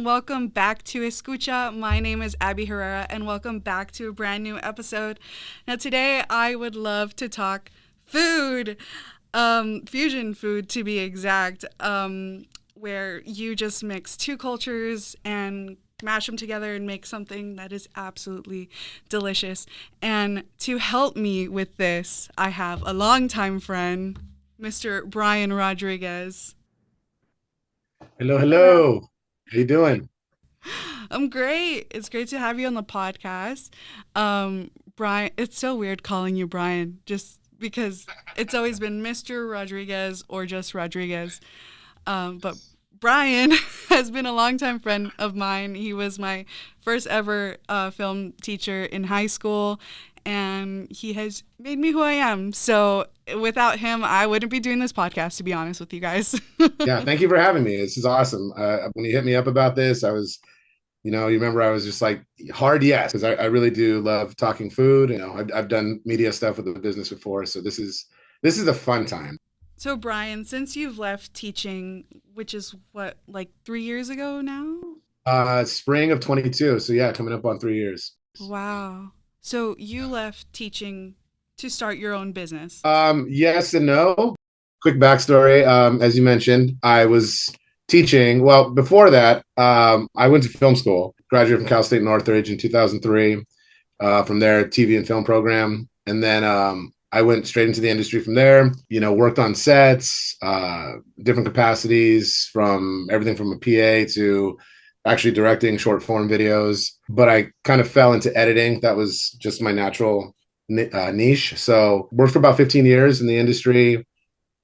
and welcome back to Escucha. My name is Abby Herrera, and welcome back to a brand new episode. Now, today I would love to talk food, fusion food to be exact, where you just mix two cultures and mash them together and make something that is absolutely delicious. And to help me with this, I have a longtime friend, Mr. Brian Rodriguez. Hello, Hello. hello. How you doing? I'm great. It's great to have you on the podcast. Brian, it's so weird calling you Brian just because it's always been Mr. Rodriguez or just Rodriguez. But Brian has been a longtime friend of mine. He was my first ever film teacher in high school, and he has made me who I am. So without him, I wouldn't be doing this podcast, to be honest with you guys. Yeah, thank you for having me. This is awesome. When you hit me up about this, I was, you remember I was just like hard yes, because I really do love talking food. I've done media stuff with the business before, so this is a fun time. So, Brian, since you've left teaching, which is what, like 3 years ago now? Spring of 22. So yeah, coming up on 3 years. Wow. So, you left teaching to start your own business. Yes and no. Quick backstory. As you mentioned, I was teaching. Well, before that, I went to film school, graduated from Cal State Northridge in 2003. From there, TV and film program. And then I went straight into the industry from there, worked on sets, different capacities from everything from a PA to actually directing short form videos. But I kind of fell into editing. That was just my natural niche. So worked for about 15 years in the industry,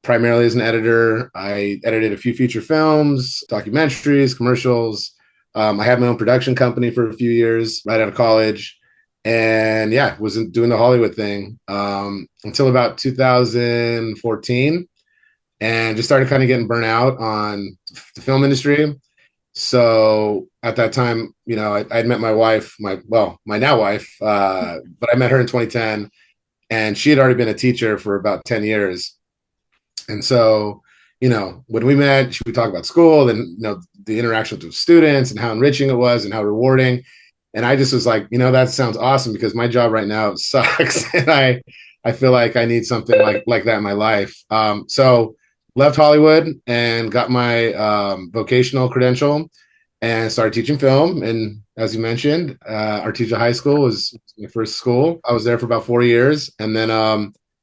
primarily as an editor. I edited a few feature films, documentaries, commercials. I had my own production company for a few years right out of college. And yeah, wasn't doing the Hollywood thing until about 2014, and just started kind of getting burnt out on the film industry. So at that time, I'd met my wife, my now wife, but I met her in 2010, and she had already been a teacher for about 10 years. And so, when we met, we talked about school and, the interactions with students and how enriching it was and how rewarding. And I just was like, that sounds awesome, because my job right now sucks. And I feel like I need something like that in my life. So left Hollywood and got my vocational credential and started teaching film. And as you mentioned, Artesia High School was my first school. I was there for about 4 years, and then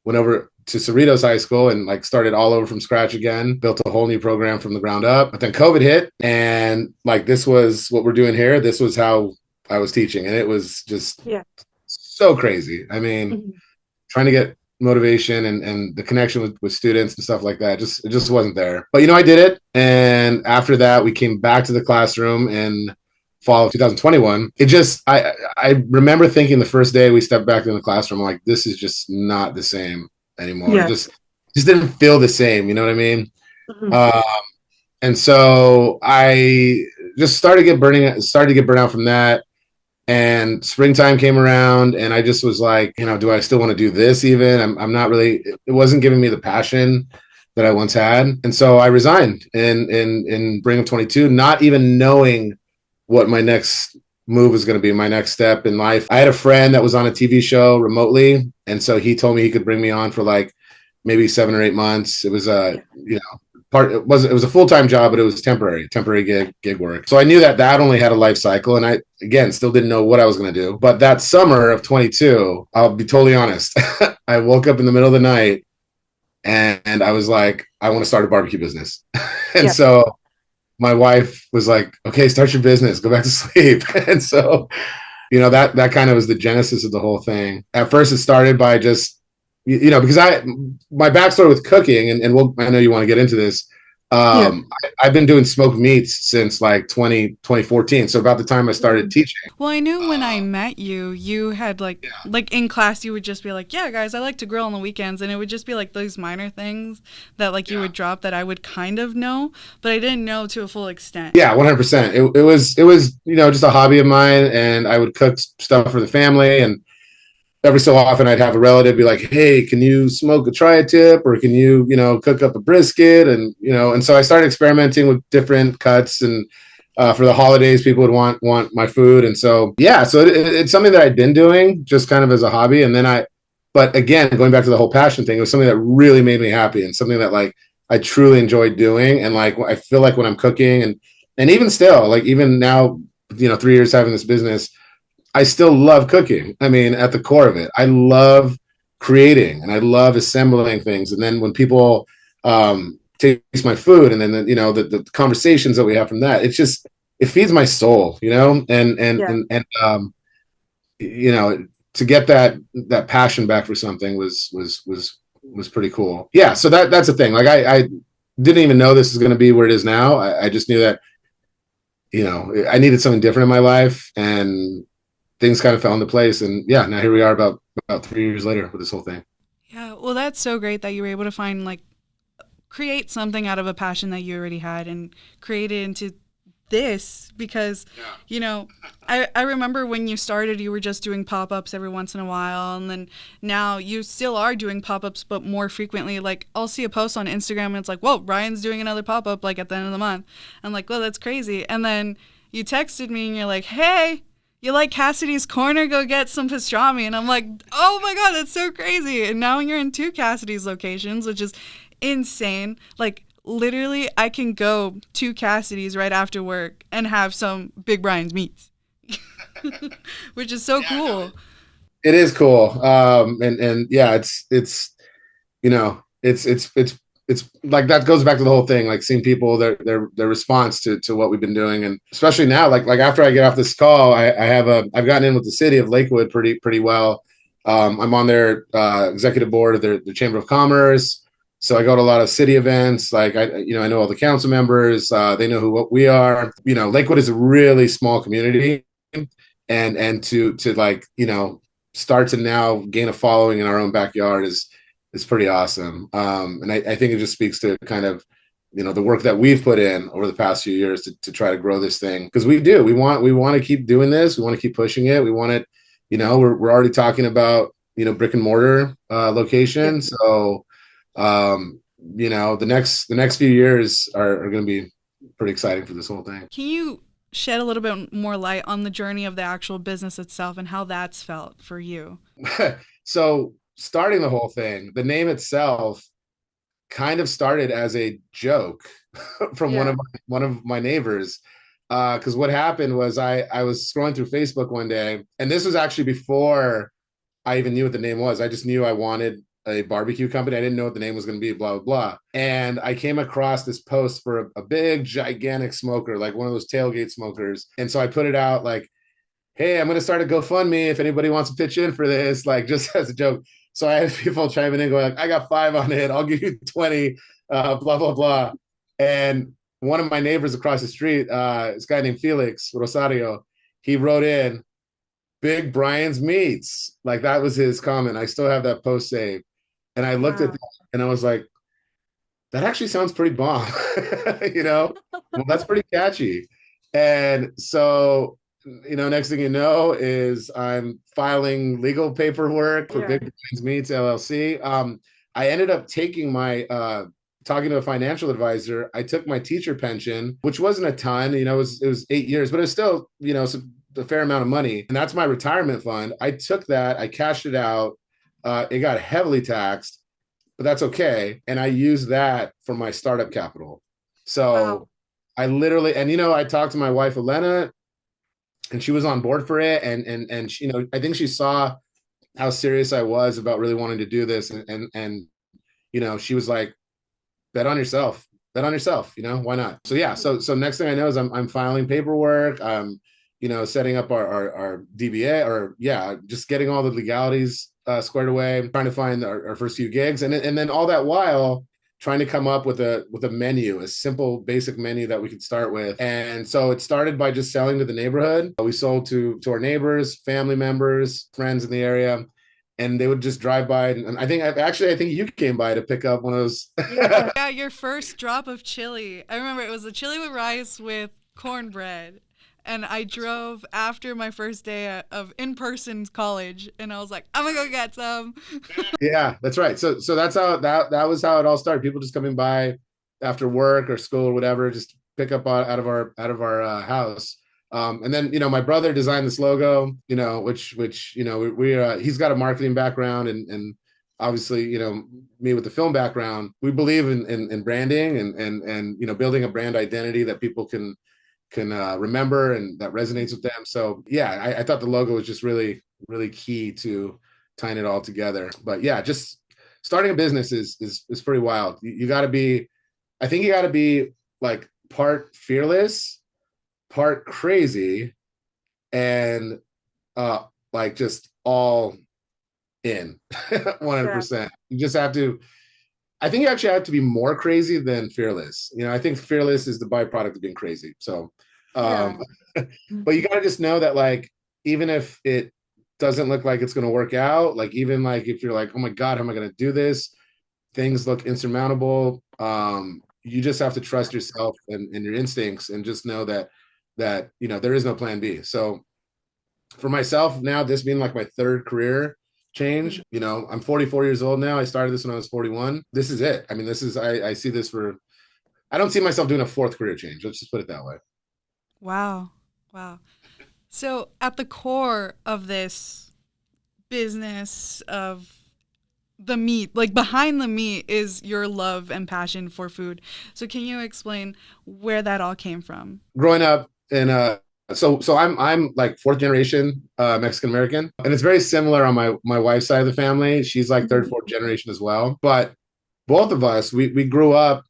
went over to Cerritos High School and started all over from scratch again, built a whole new program from the ground up. But then COVID hit, and this was what we're doing here. This was how I was teaching, and it was just so crazy. I mean, trying to get motivation and the connection with students and stuff like that, it just wasn't there. But I did it, and after that, we came back to the classroom in fall of 2021. I remember thinking the first day we stepped back in the classroom, like, this is just not the same anymore. Yeah. Just didn't feel the same. You know what I mean? Mm-hmm. And so I just started to get burnt out from that. And springtime came around, and I just was like, do I still want to do this even? I'm not really, it wasn't giving me the passion that I once had. And so I resigned in spring of 22, not even knowing what my next move was going to be, my next step in life. I had a friend that was on a TV show remotely. And so he told me he could bring me on for maybe 7 or 8 months. It was it was a full-time job, but it was temporary gig work. So I knew that only had a life cycle, and I again still didn't know what I was going to do. But that summer of 22, I'll be totally honest, I woke up in the middle of the night and I was like, I want to start a barbecue business. And so my wife was like, okay, start your business, go back to sleep. And so that kind of was the genesis of the whole thing. At first it started by just because my backstory with cooking, and I know you want to get into this. I've been doing smoked meats since 2014. So about the time I started teaching. Well, I knew when I met you, you had like in class, you would just be like, yeah, guys, I like to grill on the weekends. And it would just be those minor things that you would drop that I would kind of know, but I didn't know to a full extent. Yeah, 100%. It was just a hobby of mine, and I would cook stuff for the family, and every so often I'd have a relative be like, hey, can you smoke a tri-tip, or can you, cook up a brisket? And so I started experimenting with different cuts and For the holidays, people would want my food, and so yeah, so it's something that I'd been doing just kind of as a hobby, and then but again, going back to the whole passion thing, it was something that really made me happy, and something that like I truly enjoyed doing, and like I feel like when I'm cooking, and even still, like even now, 3 years having this business, I still love cooking. I mean, at the core of it, I love creating and I love assembling things. And then when people taste my food, and then the conversations that we have from that, it feeds my soul, and to get that passion back for something was pretty cool. Yeah, so that's the thing. Like I didn't even know this is going to be where it is now. I just knew that I needed something different in my life, and things kind of fell into place. And yeah, now here we are about 3 years later with this whole thing. Yeah, well, that's so great that you were able to find like create something out of a passion that you already had and create it into this because I remember when you started you were just doing pop-ups every once in a while, and then now you still are doing pop-ups but more frequently. Like I'll see a post on Instagram and it's like, whoa, Ryan's doing another pop-up like at the end of the month. I'm like, well, that's crazy. And then you texted me and you're like, hey, you like Cassidy's Corner? Go get some pastrami. And I'm like, oh my God, that's so crazy. And now you're in 2 Cassidy's locations, which is insane. Like literally I can go to Cassidy's right after work and have some Big Brian's meats. Which is so cool. It is cool. And yeah, it's like that goes back to the whole thing, like seeing people, their response to what we've been doing. And especially now, like after I get off this call, I've gotten in with the city of Lakewood pretty well. I'm on their executive board of their Chamber of Commerce. So I go to a lot of city events. Like I know all the council members. They know what we are. Lakewood is a really small community, and to like start to now gain a following in our own backyard is pretty awesome. And I think it just speaks to kind of the work that we've put in over the past few years to try to grow this thing, because we want to keep doing this. We want to keep pushing it. We want it. We're already talking about brick and mortar location. So the next few years are going to be pretty exciting for this whole thing. Can you shed a little bit more light on the journey of the actual business itself and how that's felt for you? So starting the whole thing, the name itself kind of started as a joke from one of my neighbors. Because what happened was I was scrolling through Facebook one day, and this was actually before I even knew what the name was. I just knew I wanted a barbecue company. I didn't know what the name was going to be, blah, blah, blah. And I came across this post for a big, gigantic smoker, like one of those tailgate smokers. And so I put it out like, hey, I'm going to start a GoFundMe if anybody wants to pitch in for this, like just as a joke. So I had people chiming in going, like, I got 5 on it. I'll give you 20, blah, blah, blah. And one of my neighbors across the street, this guy named Felix Rosario, he wrote in, Big Brian's Meats. Like that was his comment. I still have that post saved. And I looked at that and I was like, that actually sounds pretty bomb. Well, that's pretty catchy. And so, next thing you know is I'm filing legal paperwork for Big Brian's Meats LLC. I ended up taking talking to a financial advisor. I took my teacher pension, which wasn't a ton, it was 8 years, but it was still, a fair amount of money. And that's my retirement fund. I took that, I cashed it out. It got heavily taxed, but that's okay. And I used that for my startup capital. So I literally, and I talked to my wife, Elena, and she was on board for it. And she, I think she saw how serious I was about really wanting to do this. And she was like, bet on yourself, why not? So yeah. So next thing I know is I'm filing paperwork. Setting up our DBA, or just getting all the legalities squared away, trying to find our first few gigs, and then all that while trying to come up with a menu, a simple basic menu that we could start with. And so it started by just selling to the neighborhood. We sold to our neighbors, family members, friends in the area, and they would just drive by. And I think you came by to pick up one of those. Yeah, your first drop of chili. I remember it was a chili with rice with cornbread. And I drove after my first day of in-person college, and I was like, I'm gonna go get some. Yeah, that's right. So that's how that was how it all started. People just coming by after work or school or whatever, just pick up out of our house. And then my brother designed this logo, which he's got a marketing background, and obviously me with the film background. We believe in branding and building a brand identity that people can remember and that resonates with them. So yeah, I thought the logo was just really really key to tying it all together. But yeah, just starting a business is pretty wild. You got to be, I think you got to be like part fearless, part crazy, and like just all in 100%. You just have to, I think you actually have to be more crazy than fearless. I think fearless is the byproduct of being crazy. So um Yeah. but you got to just know that, like, even if it doesn't look like it's going to work out, like even like if you're like, oh my god, how am I going to do this, things look insurmountable, you just have to trust yourself and your instincts, and just know that there is no plan B. So for myself now, this being like my third career change, I'm 44 years old now. I started this when I was 41. This is it. I mean, this is, I see this for, I don't see myself doing a fourth career change. Let's just put it that way. Wow. Wow. So at the core of this business of the meat, like behind the meat, is your love and passion for food. So can you explain where that all came from? Growing up in so I'm like fourth generation Mexican American, and it's very similar on my wife's side of the family. She's like third, fourth generation as well. But both of us, we grew up,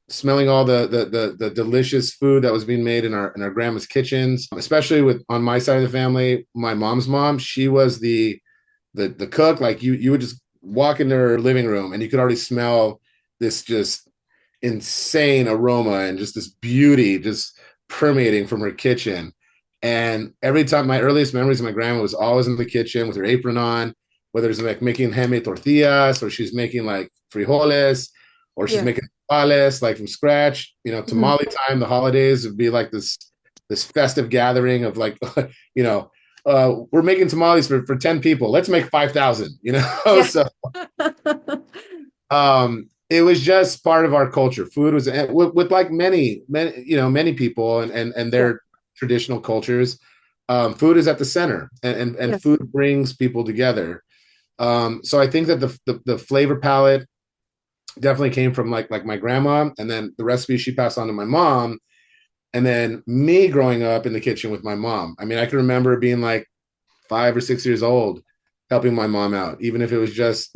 smelling all the delicious food that was being made in our grandma's kitchens, especially with on my side of the family. My mom's mom, she was the cook. Like you would just walk into her living room and you could already smell this just insane aroma and just this beauty just permeating from her kitchen. And every time, my earliest memories of my grandma was always in the kitchen with her apron on, whether it's like making handmade tortillas, or she's making like frijoles, or she's Yeah. making tamales like from scratch. Tamale time, the holidays would be like this festive gathering of like, we're making tamales for 10 people. Let's make 5,000, Yeah. So it was just part of our culture. Food was with like many people and Yeah. their traditional cultures. Food is at the center, and Yes. food brings people together. So I think that the flavor palette definitely came from like my grandma, and then the recipes she passed on to my mom, and then me growing up in the kitchen with my mom. I mean, I can remember being like 5 or 6 years old, helping my mom out, even if it was just,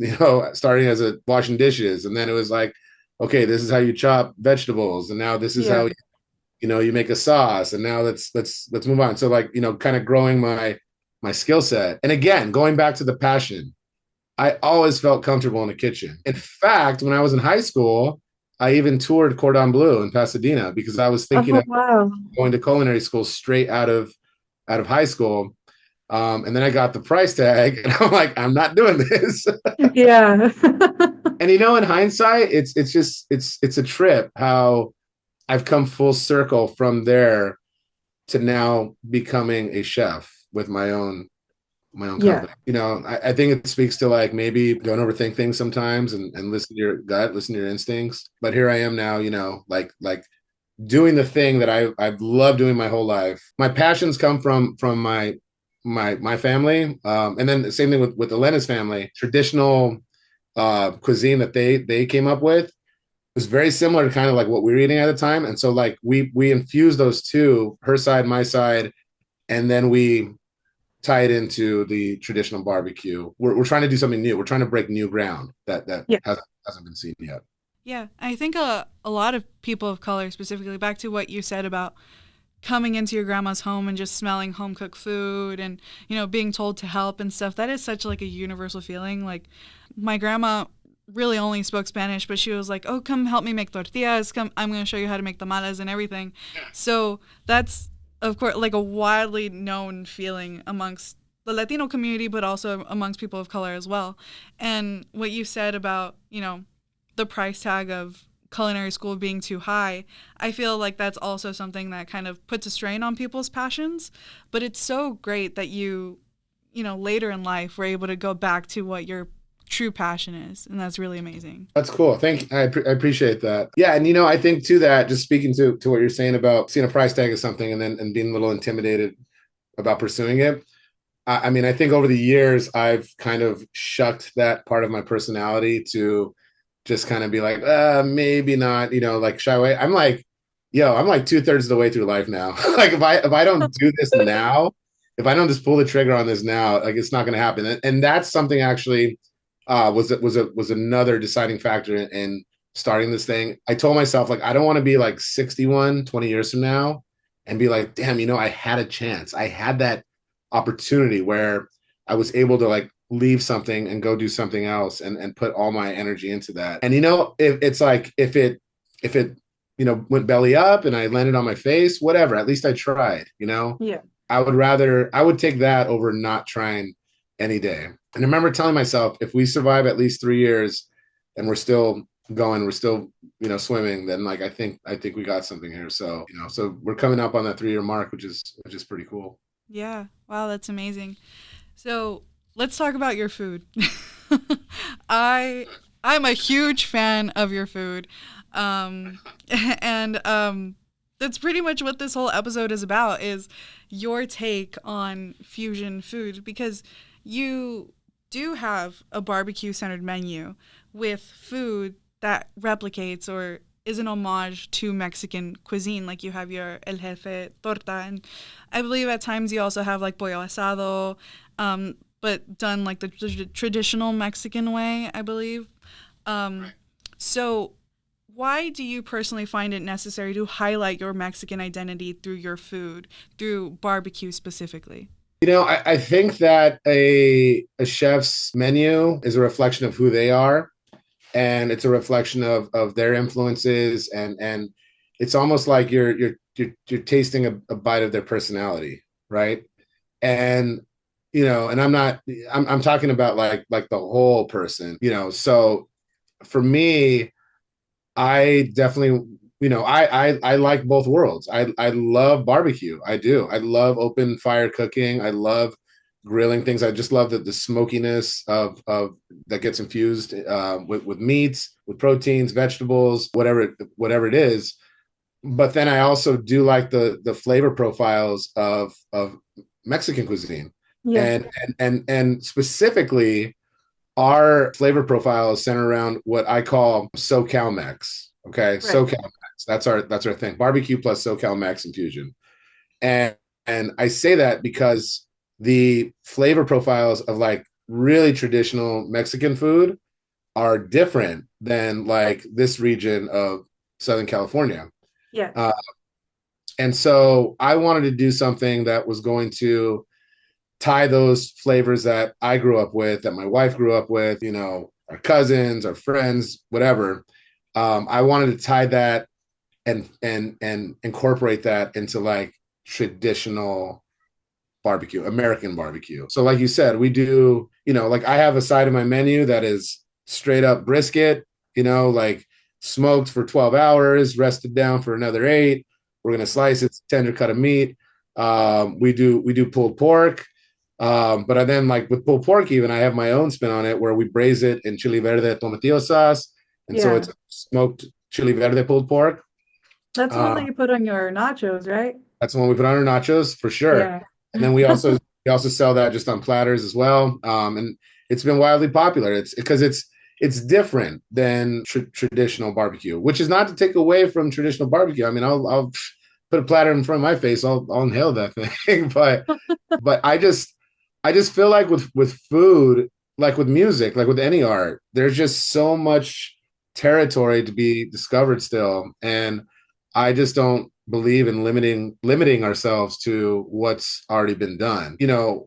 starting as a washing dishes. And then it was like, okay, this is how you chop vegetables. And now this is Yeah. how, you make a sauce. And now let's move on. So like, kind of growing my skill set. And again, going back to the passion, I always felt comfortable in the kitchen. In fact, when I was in high school, I even toured Cordon Bleu in Pasadena because I was thinking Oh, of wow. going to culinary school straight out of high school. And then I got the price tag, and I'm like, I'm not doing this. Yeah. And in hindsight, it's a trip how I've come full circle from there to now becoming a chef with my own Yeah. company. I think it speaks to like maybe don't overthink things sometimes and listen to your gut, listen to your instincts. But here I am now, like doing the thing that I've loved doing my whole life. My passions come from my family, and then the same thing with Elena's family. Traditional cuisine that they came up with was very similar to kind of like what we were eating at the time, and so like we infused those two, her side, my side, and then we tie it into the traditional barbecue. We're trying to do something new. We're trying to break new ground that Yeah. hasn't been seen yet. Yeah, I think a lot of people of color, specifically, back to what you said about coming into your grandma's home and just smelling home cooked food and being told to help and stuff, that is such like a universal feeling. Like my grandma really only spoke Spanish, but she was like, oh, come help me make tortillas, come, I'm going to show you how to make tamales and everything. So that's of course like a widely known feeling amongst the Latino community, but also amongst people of color as well. And what you said about the price tag of culinary school being too high, I feel like that's also something that kind of puts a strain on people's passions. But it's so great that you later in life were able to go back to what your true passion is, and that's really amazing. That's cool. Thank you. I appreciate that. Yeah, and I think too that just speaking to what you're saying about seeing a price tag of something and then and being a little intimidated about pursuing it. I mean, I think over the years I've kind of shucked that part of my personality to just kind of be like, maybe not, like shy away. I'm like, yo, I'm like 2/3 of the way through life now. Like if I don't do this now, if I don't just pull the trigger on this now, like it's not going to happen. And that's something actually was another deciding factor in starting this thing. I told myself like I don't want to be like 61 20 years from now and be like, damn, I had a chance. I had that opportunity where I was able to like leave something and go do something else and put all my energy into that. And if it's like if it went belly up and I landed on my face, whatever, at least I tried. Yeah. I would take that over not trying any day. And I remember telling myself, if we survive at least 3 years and we're still going, we're still, swimming, then like I think we got something here. So, so we're coming up on that 3-year mark, which is pretty cool. Yeah. Wow, that's amazing. So let's talk about your food. I'm a huge fan of your food. Um, and that's pretty much what this whole episode is about, is your take on fusion food, because you do have a barbecue centered menu with food that replicates or is an homage to Mexican cuisine. Like you have your El Jefe torta, and I believe at times you also have like pollo asado, but done like the traditional Mexican way, I believe. Right. So why do you personally find it necessary to highlight your Mexican identity through your food, through barbecue specifically? I think that a chef's menu is a reflection of who they are, and it's a reflection of their influences, and it's almost like you're tasting a bite of their personality, right? And and I'm talking about like the whole person, so for me, I definitely, I like both worlds. I love barbecue. I do. I love open fire cooking. I love grilling things. I just love the smokiness of that gets infused with meats, with proteins, vegetables, whatever it is. But then I also do like the flavor profiles of Mexican cuisine, Yeah. and specifically our flavor profile is centered around what I call SoCal Mex. Okay, right. SoCal Mex. That's our thing. Barbecue plus SoCal Mex infusion. And I say that because the flavor profiles of like really traditional Mexican food are different than like this region of Southern California. Yeah. And so I wanted to do something that was going to tie those flavors that I grew up with, that my wife grew up with, our cousins, our friends, whatever. I wanted to tie that and incorporate that into like traditional barbecue, American barbecue. So like you said, we do, like I have a side of my menu that is straight up brisket, like smoked for 12 hours, rested down for another 8. We're going to slice it, tender cut of meat. We do pulled pork. But then like with pulled pork, even I have my own spin on it where we braise it in chili verde tomatillo sauce. And so it's smoked chili verde pulled pork. That's the one that you put on your nachos, right? That's the one we put on our nachos for sure. Yeah. And then we also sell that just on platters as well. And it's been wildly popular. It's because it's different than traditional barbecue, which is not to take away from traditional barbecue. I mean, I'll put a platter in front of my face, I'll inhale that thing. but I just feel like with food, like with music, like with any art, there's just so much territory to be discovered still. And I just don't believe in limiting ourselves to what's already been done.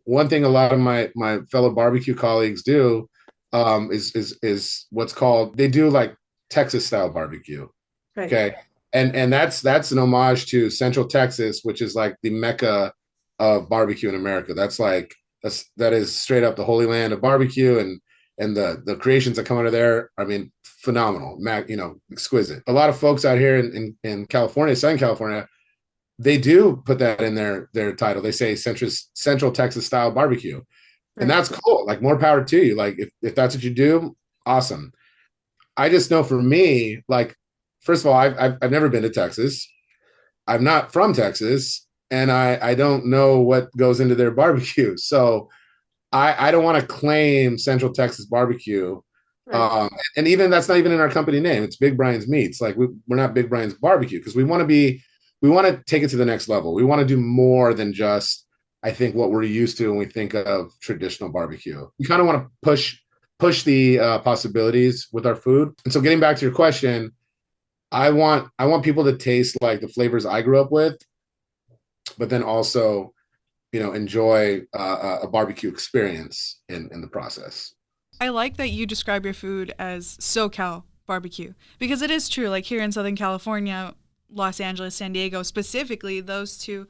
One thing a lot of my fellow barbecue colleagues do is what's called, they do like Texas style barbecue. Right. Okay. And that's an homage to Central Texas, which is like the Mecca of barbecue in America. That is straight up the holy land of barbecue, and the creations that come out of there, I mean, phenomenal, exquisite. A lot of folks out here in California, Southern California, they do put that in their title. They say Central Texas style barbecue. And Right. that's cool. Like more power to you. Like if that's what you do, awesome. I just know for me, like, first of all, I've never been to Texas. I'm not from Texas, and I don't know what goes into their barbecue. So I don't want to claim Central Texas barbecue. Right. And even that's not even in our company name. It's Big Brian's Meats. Like we're not Big Brian's Barbecue because we want to take it to the next level. We want to do more than just, I think, what we're used to when we think of traditional barbecue. We kind of want to push the possibilities with our food. And so, getting back to your question, I want people to taste like the flavors I grew up with, but then also enjoy a barbecue experience in the process. I like that you describe your food as SoCal barbecue because it is true. Like here in Southern California, Los Angeles, San Diego, specifically, those two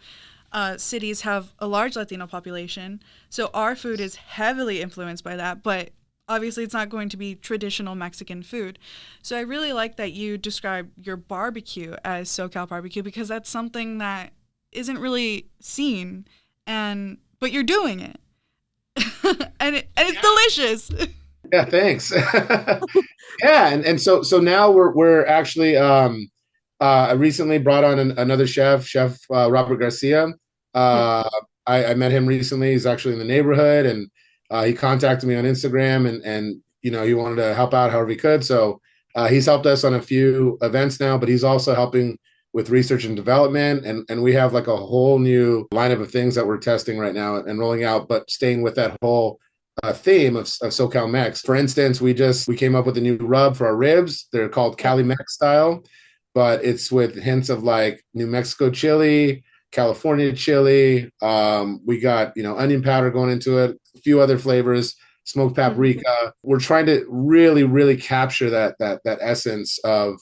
cities have a large Latino population. So our food is heavily influenced by that, but obviously it's not going to be traditional Mexican food. So I really like that you describe your barbecue as SoCal barbecue because that's something that isn't really seen, and but you're doing it. And it's delicious. Yeah, thanks. Yeah, and so now we're actually I recently brought on another chef Robert Garcia. Yeah. Uh, I met him recently. He's actually in the neighborhood, and he contacted me on Instagram, and he wanted to help out however he could. So he's helped us on a few events now, but he's also helping with research and development, and we have like a whole new lineup of things that we're testing right now and rolling out, but staying with that whole theme of SoCal Mex. For instance, we came up with a new rub for our ribs. They're called Cali Mex style, but it's with hints of like New Mexico chili, California chili. We got onion powder going into it, a few other flavors, smoked paprika. We're trying to really, really capture that essence of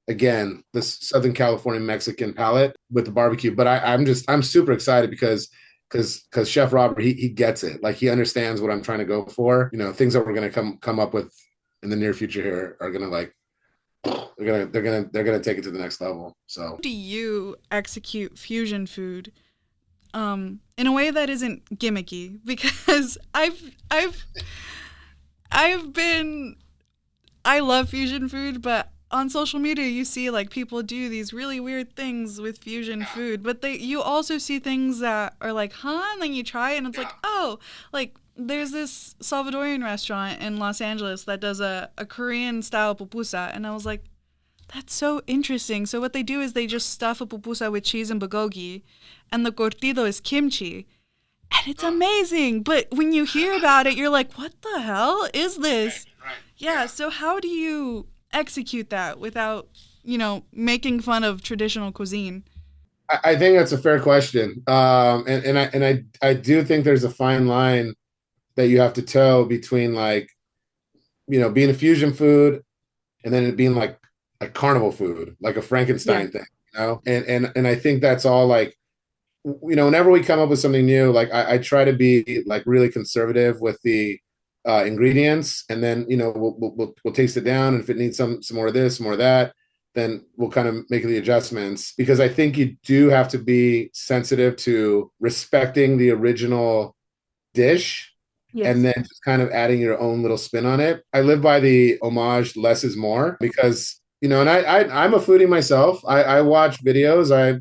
again the Southern California Mexican palate with the barbecue. But I'm super excited because Chef Robert he gets it. Like he understands what I'm trying to go for. Things that we're gonna come up with in the near future here are gonna like they're gonna take it to the next level. So Do you execute fusion food in a way that isn't gimmicky? Because I've been I love fusion food, but on social media you see like people do these really weird things with fusion food, but you also see things that are like, huh? And then you try it and it's like, oh, like there's this Salvadorian restaurant in Los Angeles that does a Korean style pupusa, and I was like, that's so interesting. So what they do is they just stuff a pupusa with cheese and bulgogi, and the cortido is kimchi, and it's amazing. But when you hear about it, you're like, what the hell is this? Yeah, so how do you execute that without, making fun of traditional cuisine? I think that's a fair question. And I do think there's a fine line that you have to toe between like being a fusion food and then it being like a carnival food, like a Yeah. Frankenstein thing, and I think that's all like whenever we come up with something new, like I try to be like really conservative with the ingredients, and then we'll taste it down, and if it needs some more of this, some more of that, then we'll kind of make the adjustments because I think you do have to be sensitive to respecting the original dish and Yes. then just kind of adding your own little spin on it. I live by the homage less is more because and I'm a foodie myself. I watch videos. I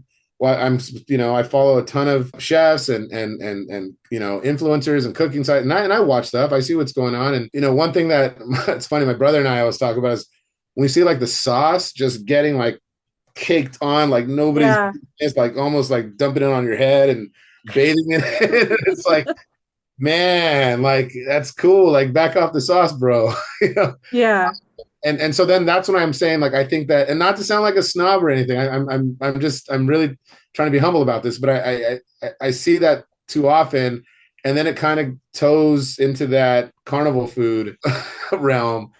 follow a ton of chefs and influencers and cooking sites, and I watch stuff. I see what's going on, and one thing that it's funny. My brother and I always talk about is when we see like the sauce just getting like caked on, like nobody's. Yeah. It's like almost like dumping it on your head and bathing in it. It's like, man, like that's cool. Like back off the sauce, bro. Yeah. And so then that's when I'm saying, like, I think that, and not to sound like a snob or anything, I'm really trying to be humble about this, but I see that too often, and then it kind of toes into that carnival food realm,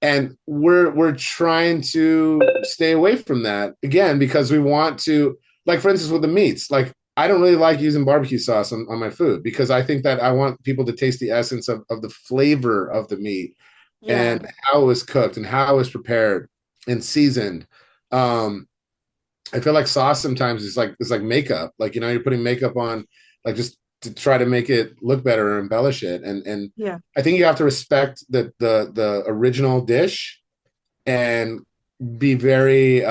and we're trying to stay away from that again because we want to, like, for instance, with the meats, like I don't really like using barbecue sauce on my food because I think that I want people to taste the essence of the flavor of the meat Yeah. and how it was cooked and how it was prepared and seasoned. I feel like sauce sometimes is like makeup. Like you're putting makeup on, like just to try to make it look better or embellish it. And Yeah. I think you have to respect the original dish and be very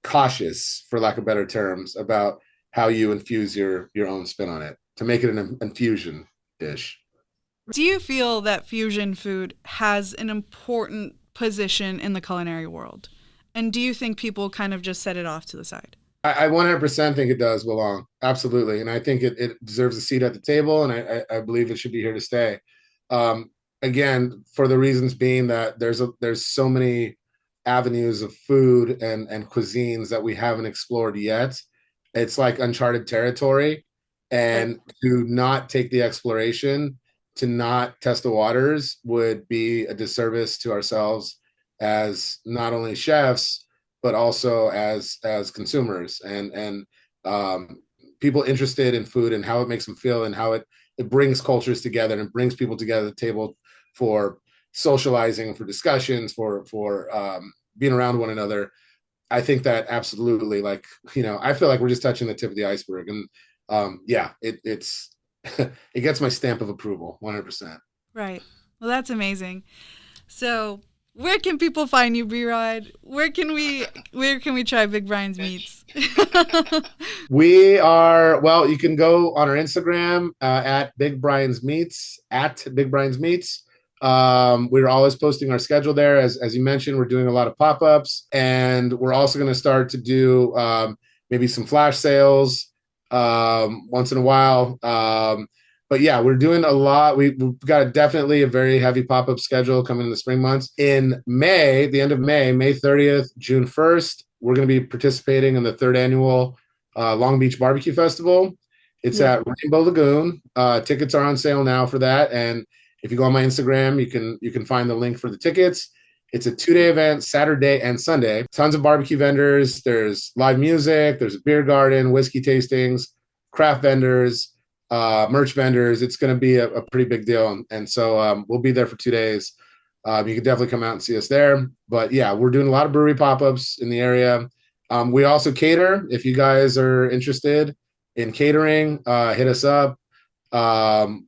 cautious, for lack of better terms, about how you infuse your own spin on it to make it an infusion dish. Do you feel that fusion food has an important position in the culinary world? And do you think people kind of just set it off to the side? I 100% think it does belong. Absolutely. And I think it deserves a seat at the table. And I believe it should be here to stay. Um, Again, for the reasons being that there's so many avenues of food and cuisines that we haven't explored yet. It's like uncharted territory. Right. And to not take the exploration, to not test the waters would be a disservice to ourselves as not only chefs, but also as consumers and people interested in food and how it makes them feel and how it brings cultures together and brings people together at the table for socializing, for discussions, for being around one another. I think that absolutely, like, I feel like we're just touching the tip of the iceberg, and yeah, it's it gets my stamp of approval, 100%. Right. Well, that's amazing. So, where can people find you, B-Rod? Where can we try Big Brian's Meats? We are, well, you can go on our Instagram at Big Brian's Meats, at Big Brian's Meats. We're always posting our schedule there. As you mentioned, we're doing a lot of pop-ups, and we're also going to start to do maybe some flash sales once in a while. But yeah, we're doing a lot. We've got definitely a very heavy pop-up schedule coming in the spring months. In May, the end of May, May 30th, June 1st, we're going to be participating in the third annual Long Beach Barbecue Festival. It's at Rainbow Lagoon. Tickets are on sale now for that. And if you go on my Instagram, you can find the link for the tickets. It's a 2-day event, Saturday and Sunday. Tons of barbecue vendors. There's live music. There's a beer garden, whiskey tastings, craft vendors, merch vendors. It's going to be a pretty big deal. And so we'll be there for 2 days. You can definitely come out and see us there. But yeah, we're doing a lot of brewery pop-ups in the area. We also cater. If you guys are interested in catering, hit us up.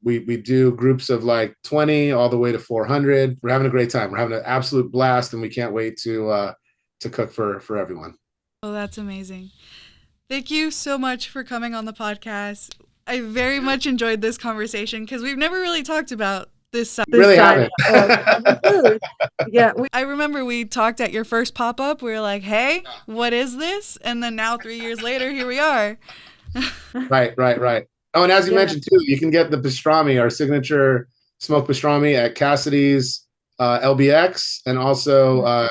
We do groups of like 20 all the way to 400. We're having a great time. We're having an absolute blast, and we can't wait to cook for everyone. Oh, that's amazing. Thank you so much for coming on the podcast. I very much enjoyed this conversation because we've never really talked about this side. Really haven't. Food. Yeah. I remember we talked at your first pop-up. We were like, hey, what is this? And then now 3 years later, here we are. Right. Oh, and as you mentioned too, you can get the pastrami, our signature smoked pastrami, at Cassidy's LBX, and also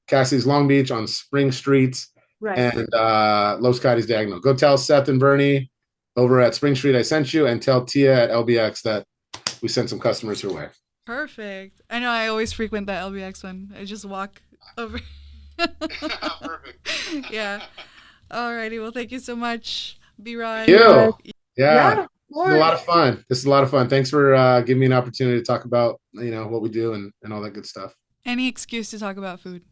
Cassidy's Long Beach on Spring Street and Los Cadiz Diagonal. Go tell Seth and Bernie over at Spring Street I sent you, and tell Tia at LBX that we sent some customers your way. Perfect. I know I always frequent that LBX one. I just walk over. Perfect. Yeah. Alrighty. Well, thank you so much, B-Rod. You. Yeah. Of This is a lot of fun. This is a lot of fun. Thanks for giving me an opportunity to talk about, what we do and all that good stuff. Any excuse to talk about food.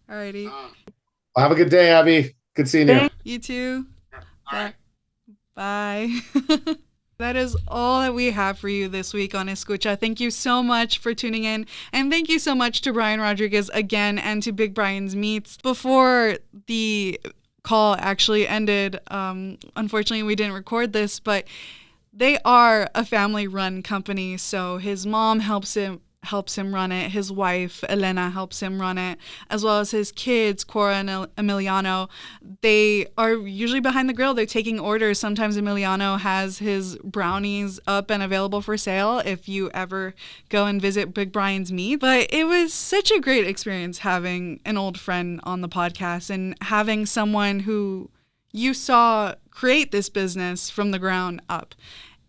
Alrighty. Well, have a good day, Abby. Good seeing you. You too. All right. Bye. That is all that we have for you this week on Escucha. Thank you so much for tuning in. And thank you so much to Brian Rodriguez again, and to Big Brian's Meats. Before the call actually ended, unfortunately we didn't record this, but they are a family-run company. So his mom helps him run it. His wife, Elena, helps him run it, as well as his kids, Cora and Emiliano. They are usually behind the grill. They're taking orders. Sometimes Emiliano has his brownies up and available for sale if you ever go and visit Big Brian's Meat. But it was such a great experience having an old friend on the podcast and having someone who you saw create this business from the ground up.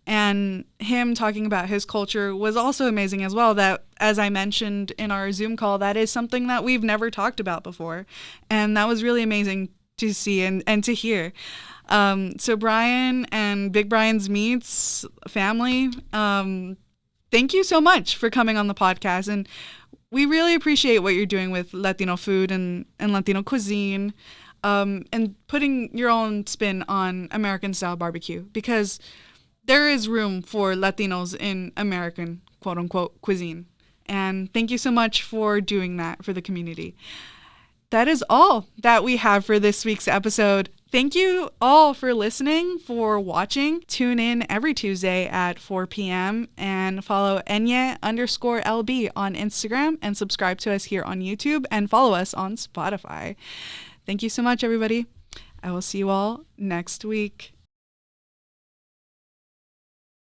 And him talking about his culture was also amazing as well. That, as I mentioned in our Zoom call, that is something that we've never talked about before. And that was really amazing to see and to hear. So Brian and Big Brian's Meats family, thank you so much for coming on the podcast. And we really appreciate what you're doing with Latino food and Latino cuisine. and putting your own spin on American style barbecue, because there is room for Latinos in American quote unquote cuisine. And thank you so much for doing that for the community. That is all that we have for this week's episode. Thank you all for listening, for watching. Tune in every Tuesday at 4 p.m. and follow Enye_LB on Instagram, and subscribe to us here on YouTube and follow us on Spotify. Thank you so much, everybody. I will see you all next week.